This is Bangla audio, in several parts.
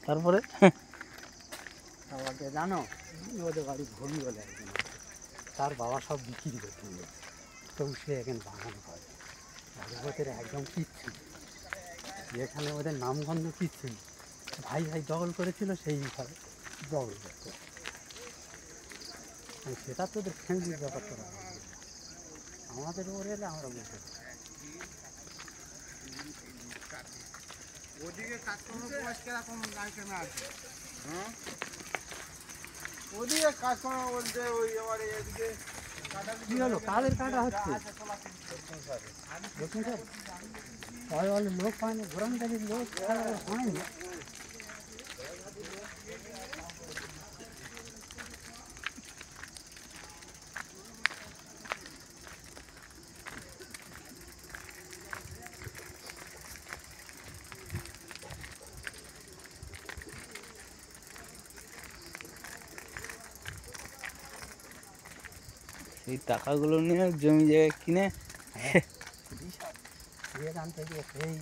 তারপরে আমাকে জানো ওদের বাড়ি ভূমি বলে একজন আছে। তার বাবা সব বিক্রি করতে গেছে, তবু সে এখানে বাগান করে ওদের একদম কিচ্ছু নেই। যেখানে ওদের নামগন্ধ কিচ্ছু নেই, ভাই ভাই দখল করেছিল সেই হিসাবে দখল করতে, সেটা তো ওদের ফ্যামিলির ব্যাপারটা আমাদের ওর এলে আমরা বুঝতে পারি। ওদিকে কাজকর্ম কিরকম আইটেমে আছে? হ্যাঁ, ওদিকে কাজকর্ম বলতে ওই আমার এদিকে কী হলো, কাদের কাটা হচ্ছে? দক্ষিণ স্যার ওই অনেক লোক হয় না, ঘোরানকারীর লোক হয় না। সেই টাকাগুলো নিয়ে জমি জায়গা কিনে এখান থেকে সেই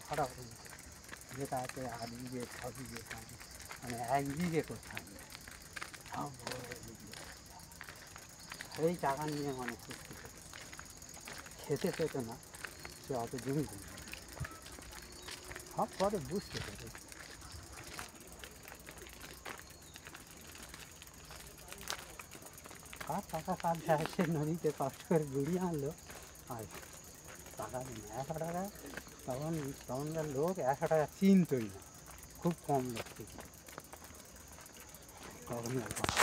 ভাড়া যেটা আছে 8 বিঘে 6 বিঘে মানে 1 বিঘে করতে হবে, সব সেই টাকা নিয়ে মানে করতে খেতে পেতো না, সে অত জমি কিনতে সব পরে বুঝতে পেরে। কার টাকা কার যায়, সে নদীতে কষ্ট করে গুড়িয়ে আনলো আর টাকা দিন 100 টাকা। তখনকার লোক 100 টাকা চিনতই না, খুব কম লোক ছিল তখনকার কথা।